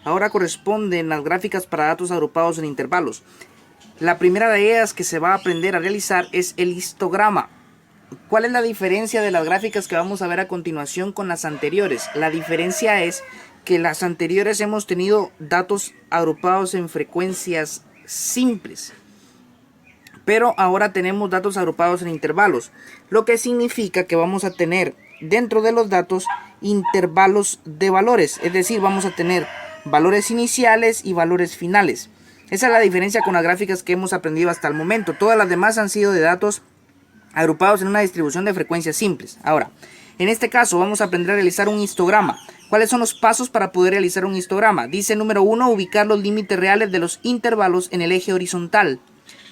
Ahora corresponden las gráficas para datos agrupados en intervalos. La primera de ellas que se va a aprender a realizar es el histograma. ¿Cuál es la diferencia de las gráficas que vamos a ver a continuación con las anteriores? La diferencia es que las anteriores hemos tenido datos agrupados en frecuencias simples, pero ahora tenemos datos agrupados en intervalos, lo que significa que vamos a tener dentro de los datos intervalos de valores, es decir, vamos a tener valores iniciales y valores finales. Esa es la diferencia con las gráficas que hemos aprendido hasta el momento. Todas las demás han sido de datos agrupados en una distribución de frecuencias simples. Ahora, en este caso vamos a aprender a realizar un histograma. ¿Cuáles son los pasos para poder realizar un histograma? Dice número 1, ubicar los límites reales de los intervalos en el eje horizontal.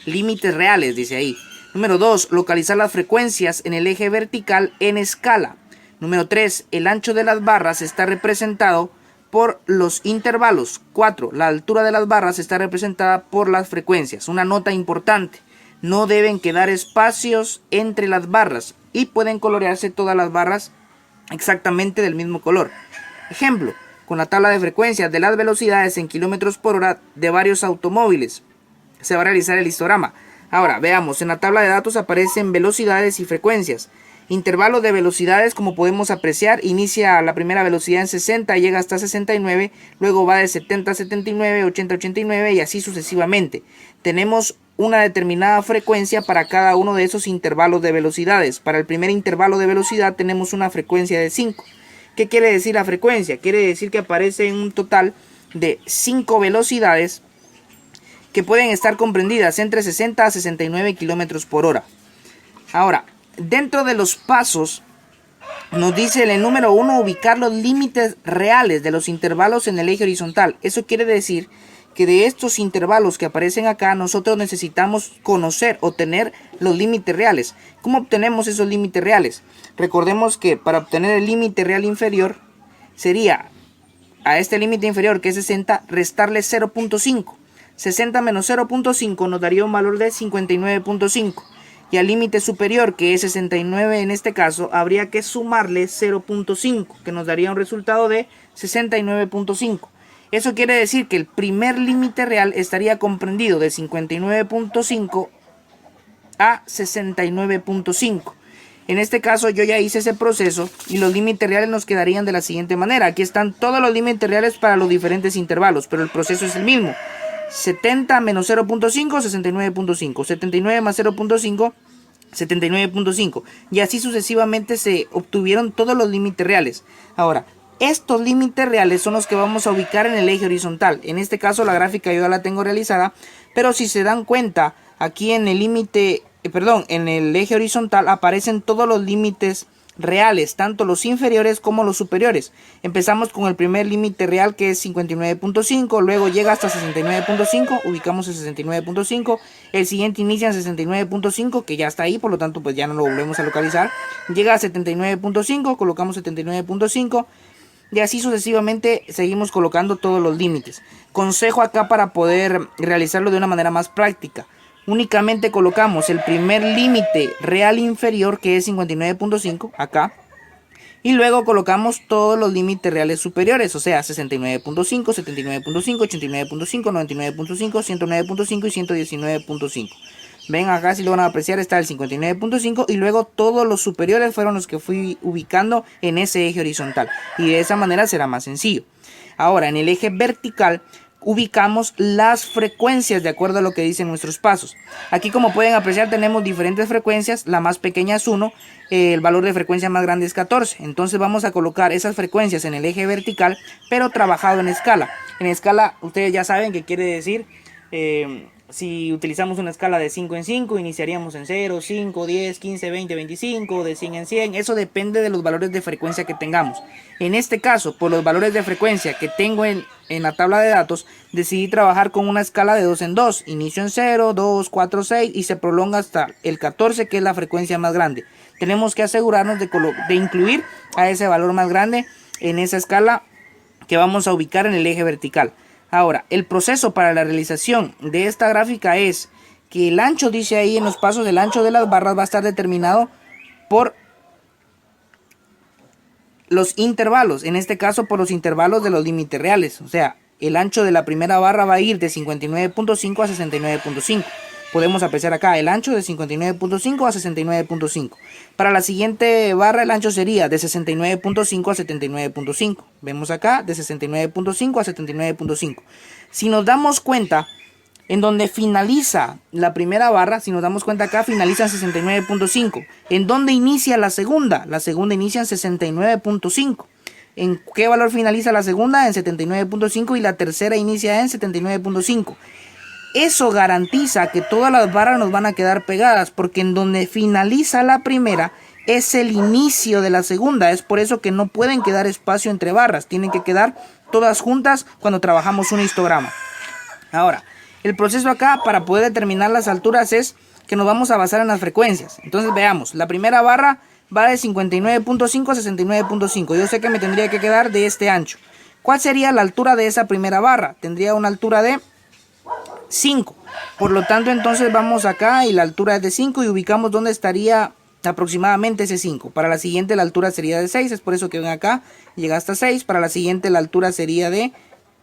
Límites reales, dice ahí. Número 2, localizar las frecuencias en el eje vertical en escala. Número 3, el ancho de las barras está representado por los intervalos. 4, la altura de las barras está representada por las frecuencias. Una nota importante: no deben quedar espacios entre las barras y pueden colorearse todas las barras exactamente del mismo color. Ejemplo, con la tabla de frecuencias de las velocidades en kilómetros por hora de varios automóviles se va a realizar el histograma. Ahora veamos, en la tabla de datos aparecen velocidades y frecuencias. Intervalos de velocidades, como podemos apreciar, inicia la primera velocidad en 60, llega hasta 69, luego va de 70 a 79, 80 a 89 y así sucesivamente. Tenemos una determinada frecuencia para cada uno de esos intervalos de velocidades. Para el primer intervalo de velocidad tenemos una frecuencia de 5. ¿Qué quiere decir la frecuencia? Quiere decir que aparece en un total de 5 velocidades que pueden estar comprendidas entre 60 a 69 kilómetros por hora. Ahora, dentro de los pasos nos dice en el número 1 ubicar los límites reales de los intervalos en el eje horizontal. Eso quiere decir que de estos intervalos que aparecen acá nosotros necesitamos conocer o tener los límites reales. ¿Cómo obtenemos esos límites reales? Recordemos que para obtener el límite real inferior sería a este límite inferior, que es 60, restarle 0.5. 60 menos 0.5 nos daría un valor de 59.5. Y al límite superior, que es 69 en este caso, habría que sumarle 0.5, que nos daría un resultado de 69.5. Eso quiere decir que el primer límite real estaría comprendido de 59.5 a 69.5. En este caso yo ya hice ese proceso y los límites reales nos quedarían de la siguiente manera. Aquí están todos los límites reales para los diferentes intervalos, pero el proceso es el mismo. 70 menos 0.5, 69.5. 79 más 0.5, 79.5. Y así sucesivamente se obtuvieron todos los límites reales. Ahora, estos límites reales son los que vamos a ubicar en el eje horizontal. En este caso la gráfica yo ya la tengo realizada, pero si se dan cuenta, aquí en el límite, en el eje horizontal aparecen todos los límites reales, tanto los inferiores como los superiores. Empezamos con el primer límite real, que es 59.5, luego llega hasta 69.5, ubicamos el 69.5, el siguiente inicia en 69.5, que ya está ahí, por lo tanto pues ya no lo volvemos a localizar, llega a 79.5, colocamos 79.5 y así sucesivamente seguimos colocando todos los límites. Consejo acá para poder realizarlo de una manera más práctica: únicamente colocamos el primer límite real inferior, que es 59.5 acá, y luego colocamos todos los límites reales superiores, o sea 69.5, 79.5, 89.5, 99.5, 109.5 y 119.5. Ven acá, si lo van a apreciar, está el 59.5 y luego todos los superiores fueron los que fui ubicando en ese eje horizontal, y de esa manera será más sencillo. Ahora, en el eje vertical ubicamos las frecuencias de acuerdo a lo que dicen nuestros pasos. Aquí, como pueden apreciar, tenemos diferentes frecuencias. La más pequeña es 1, el valor de frecuencia más grande es 14. Entonces vamos a colocar esas frecuencias en el eje vertical, pero trabajado en escala. En escala, ustedes ya saben qué quiere decir. Si utilizamos una escala de 5 en 5, iniciaríamos en 0, 5, 10, 15, 20, 25, de 100 en 100. Eso depende de los valores de frecuencia que tengamos. En este caso, por los valores de frecuencia que tengo en la tabla de datos, decidí trabajar con una escala de 2 en 2. Inicio en 0, 2, 4, 6 y se prolonga hasta el 14, que es la frecuencia más grande. Tenemos que asegurarnos de incluir a ese valor más grande en esa escala que vamos a ubicar en el eje vertical. Ahora, el proceso para la realización de esta gráfica es que el ancho, dice ahí en los pasos, el ancho de las barras va a estar determinado por los intervalos, en este caso por los intervalos de los límites reales. O sea, el ancho de la primera barra va a ir de 59.5 a 69.5. Podemos apreciar acá el ancho de 59.5 a 69.5. Para la siguiente barra el ancho sería de 69.5 a 79.5. Vemos acá de 69.5 a 79.5. Si nos damos cuenta, en donde finaliza la primera barra, si nos damos cuenta acá, finaliza en 69.5. ¿En dónde inicia la segunda? La segunda inicia en 69.5. ¿En qué valor finaliza la segunda? En 79.5 y la tercera inicia en 79.5. Eso garantiza que todas las barras nos van a quedar pegadas, porque en donde finaliza la primera es el inicio de la segunda. Es por eso que no pueden quedar espacio entre barras, tienen que quedar todas juntas cuando trabajamos un histograma. Ahora, el proceso acá para poder determinar las alturas es que nos vamos a basar en las frecuencias. Entonces veamos, la primera barra va de 59.5 a 69.5. Yo sé que me tendría que quedar de este ancho. ¿Cuál sería la altura de esa primera barra? Tendría una altura de 5. Por lo tanto, entonces vamos acá y la altura es de 5 y ubicamos dónde estaría aproximadamente ese 5. Para la siguiente la altura sería de 6, es por eso que ven acá, llega hasta 6. Para la siguiente la altura sería de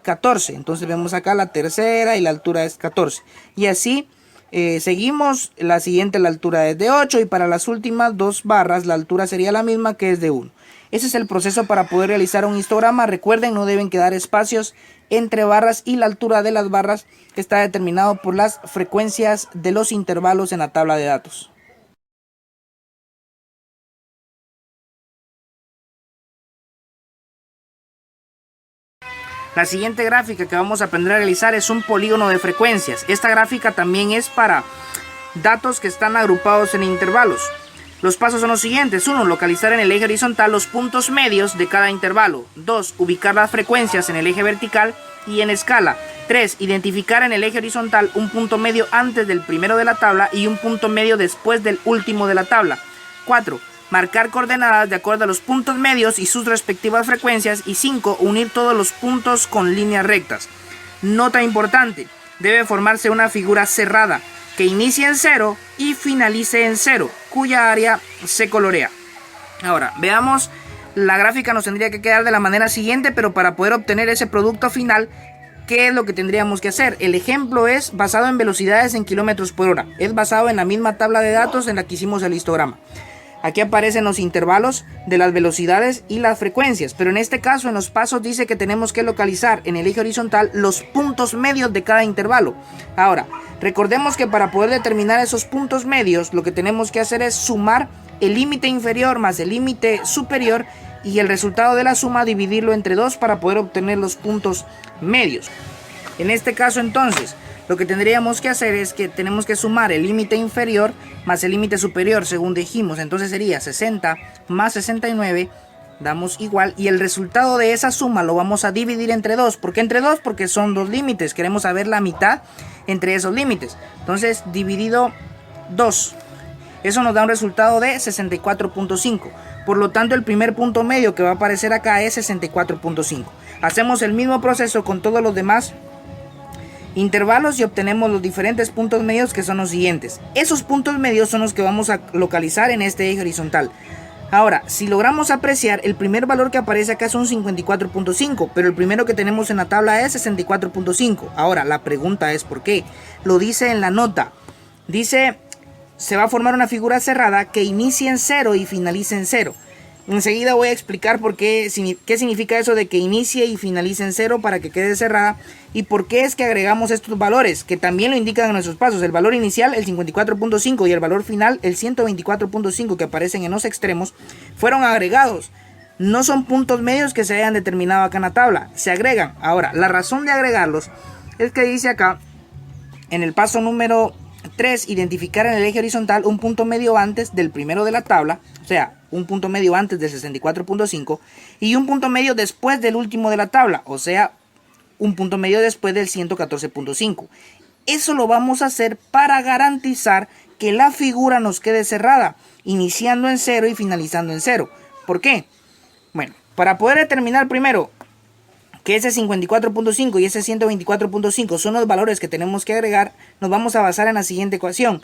14. Entonces vemos acá la tercera y la altura es 14. Y así seguimos. La siguiente la altura es de 8 y para las últimas dos barras la altura sería la misma, que es de 1. Ese es el proceso para poder realizar un histograma. Recuerden, no deben quedar espacios entre barras y la altura de las barras está determinado por las frecuencias de los intervalos en la tabla de datos. La siguiente gráfica que vamos a aprender a realizar es un polígono de frecuencias. Esta gráfica también es para datos que están agrupados en intervalos. Los pasos son los siguientes. 1. Localizar en el eje horizontal los puntos medios de cada intervalo. 2. Ubicar las frecuencias en el eje vertical y en escala. 3. Identificar en el eje horizontal un punto medio antes del primero de la tabla y un punto medio después del último de la tabla. 4. Marcar coordenadas de acuerdo a los puntos medios y sus respectivas frecuencias. Y 5. Unir todos los puntos con líneas rectas. Nota importante. Debe formarse una figura cerrada que inicie en 0 y finalice en 0, cuya área se colorea. Ahora, veamos, la gráfica nos tendría que quedar de la manera siguiente, pero para poder obtener ese producto final, ¿qué es lo que tendríamos que hacer? El ejemplo es basado en velocidades en kilómetros por hora. Es basado en la misma tabla de datos en la que hicimos el histograma. Aquí aparecen los intervalos de las velocidades y las frecuencias, pero en este caso en los pasos dice que tenemos que localizar en el eje horizontal los puntos medios de cada intervalo. Ahora, recordemos que para poder determinar esos puntos medios, lo que tenemos que hacer es sumar el límite inferior más el límite superior y el resultado de la suma dividirlo entre 2 para poder obtener los puntos medios. En este caso entonces, lo que tendríamos que hacer es que tenemos que sumar el límite inferior más el límite superior, según dijimos. Entonces sería 60 más 69, damos igual. Y el resultado de esa suma lo vamos a dividir entre 2. ¿Por qué entre 2? Porque son dos límites. Queremos saber la mitad entre esos límites. Entonces, dividido 2. Eso nos da un resultado de 64.5. Por lo tanto, el primer punto medio que va a aparecer acá es 64.5. Hacemos el mismo proceso con todos los demás intervalos y obtenemos los diferentes puntos medios, que son los siguientes. Esos puntos medios son los que vamos a localizar en este eje horizontal. Ahora, si logramos apreciar, el primer valor que aparece acá es un 54.5, pero el primero que tenemos en la tabla es 64.5. Ahora, la pregunta es ¿por qué? Lo dice en la nota. Dice, se va a formar una figura cerrada que inicie en 0 y finalice en 0. Enseguida voy a explicar qué significa eso de que inicie y finalice en 0 para que quede cerrada y por qué es que agregamos estos valores que también lo indican en nuestros pasos. El valor inicial, el 54.5, y el valor final, el 124.5, que aparecen en los extremos, fueron agregados. No son puntos medios que se hayan determinado acá en la tabla, se agregan. Ahora, la razón de agregarlos es que dice acá, en el paso número 3, identificar en el eje horizontal un punto medio antes del primero de la tabla, o sea, un punto medio antes del 64.5 y un punto medio después del último de la tabla, o sea, un punto medio después del 114.5. Eso lo vamos a hacer para garantizar que la figura nos quede cerrada, iniciando en 0 y finalizando en 0. ¿Por qué? Bueno, para poder determinar primero que ese 54.5 y ese 124.5 son los valores que tenemos que agregar, nos vamos a basar en la siguiente ecuación.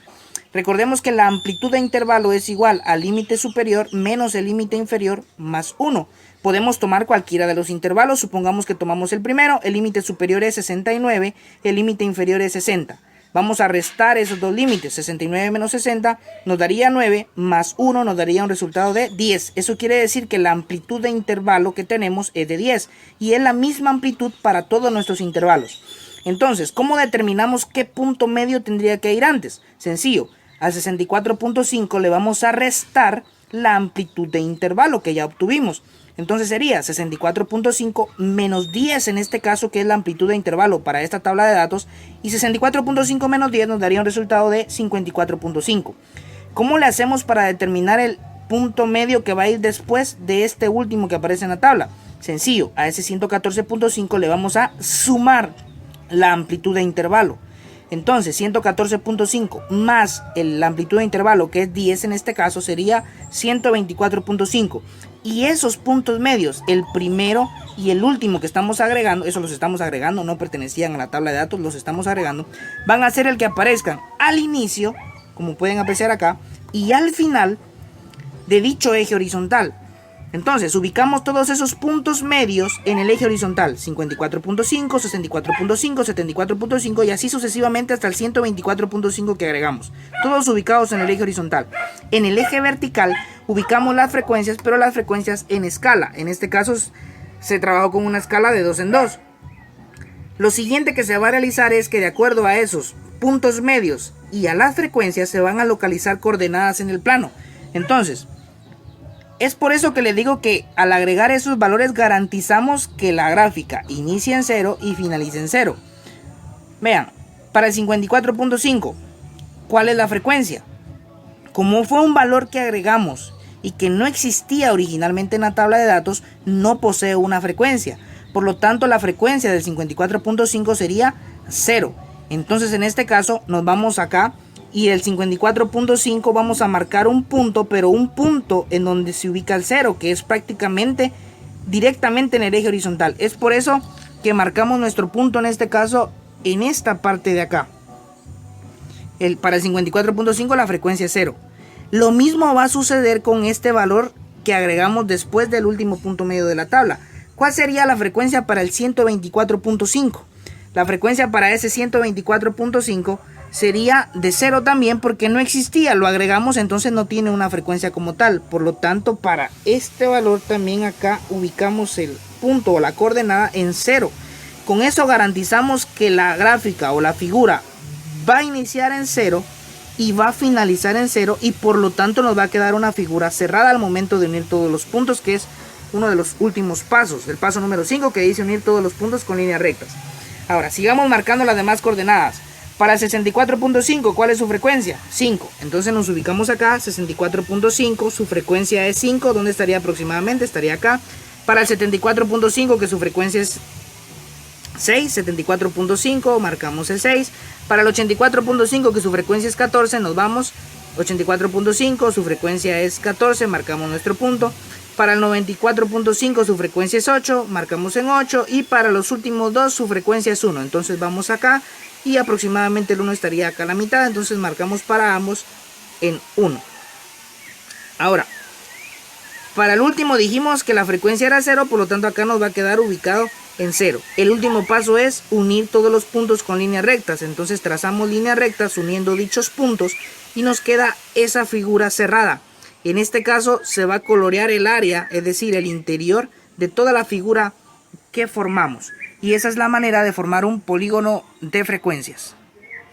Recordemos que la amplitud de intervalo es igual al límite superior menos el límite inferior más 1. Podemos tomar cualquiera de los intervalos, supongamos que tomamos el primero, el límite superior es 69, el límite inferior es 60. Vamos a restar esos dos límites, 69 menos 60 nos daría 9, más 1 nos daría un resultado de 10. Eso quiere decir que la amplitud de intervalo que tenemos es de 10 y es la misma amplitud para todos nuestros intervalos. Entonces, ¿cómo determinamos qué punto medio tendría que ir antes? Sencillo, al 64.5 le vamos a restar la amplitud de intervalo que ya obtuvimos. Entonces sería 64.5 menos 10 en este caso, que es la amplitud de intervalo para esta tabla de datos, y 64.5 menos 10 nos daría un resultado de 54.5. ¿Cómo le hacemos para determinar el punto medio que va a ir después de este último que aparece en la tabla? Sencillo, a ese 114.5 le vamos a sumar la amplitud de intervalo. Entonces 114.5 más la amplitud de intervalo, que es 10 en este caso, sería 124.5. Y esos puntos medios, el primero y el último que estamos agregando, eso los estamos agregando, no pertenecían a la tabla de datos, los estamos agregando, van a ser el que aparezcan al inicio, como pueden apreciar acá, y al final de dicho eje horizontal. Entonces ubicamos todos esos puntos medios en el eje horizontal, 54.5, 64.5, 74.5 y así sucesivamente hasta el 124.5 que agregamos, todos ubicados en el eje horizontal. En el eje vertical ubicamos las frecuencias, pero las frecuencias en escala. En este caso se trabajó con una escala de 2 en 2. Lo siguiente que se va a realizar es que de acuerdo a esos puntos medios y a las frecuencias se van a localizar coordenadas en el plano. Entonces, es por eso que les digo que al agregar esos valores garantizamos que la gráfica inicie en 0 y finalice en 0. Vean, para el 54.5, ¿cuál es la frecuencia? Como fue un valor que agregamos y que no existía originalmente en la tabla de datos, no posee una frecuencia. Por lo tanto, la frecuencia del 54.5 sería 0. Entonces, en este caso, nos vamos acá. Y el 54.5 vamos a marcar un punto, pero un punto en donde se ubica el 0, que es prácticamente directamente en el eje horizontal. Es por eso que marcamos nuestro punto en este caso en esta parte de acá. Para el 54.5 la frecuencia es 0. Lo mismo va a suceder con este valor que agregamos después del último punto medio de la tabla. ¿Cuál sería la frecuencia para el 124.5? La frecuencia para ese 124.5 sería de 0 también, porque no existía, lo agregamos, entonces no tiene una frecuencia como tal. Por lo tanto, para este valor también acá ubicamos el punto o la coordenada en 0. Con eso garantizamos que la gráfica o la figura va a iniciar en 0 y va a finalizar en 0, y por lo tanto nos va a quedar una figura cerrada al momento de unir todos los puntos, que es uno de los últimos pasos, el paso número 5, que dice unir todos los puntos con líneas rectas. Ahora, sigamos marcando las demás coordenadas. Para el 64.5, ¿cuál es su frecuencia? 5. Entonces nos ubicamos acá, 64.5, su frecuencia es 5. ¿Dónde estaría aproximadamente? Estaría acá. Para el 74.5, que su frecuencia es 6, 74.5, marcamos el 6. Para el 84.5, que su frecuencia es 14, nos vamos. 84.5, su frecuencia es 14, marcamos nuestro punto. Para el 94.5 su frecuencia es 8, marcamos en 8. Y para los últimos dos su frecuencia es 1. Entonces vamos acá y aproximadamente el 1 estaría acá a la mitad. Entonces marcamos para ambos en 1. Ahora, para el último dijimos que la frecuencia era 0, por lo tanto acá nos va a quedar ubicado en 0. El último paso es unir todos los puntos con líneas rectas. Entonces trazamos líneas rectas uniendo dichos puntos y nos queda esa figura cerrada. En este caso se va a colorear el área, es decir, el interior de toda la figura que formamos. Y esa es la manera de formar un polígono de frecuencias.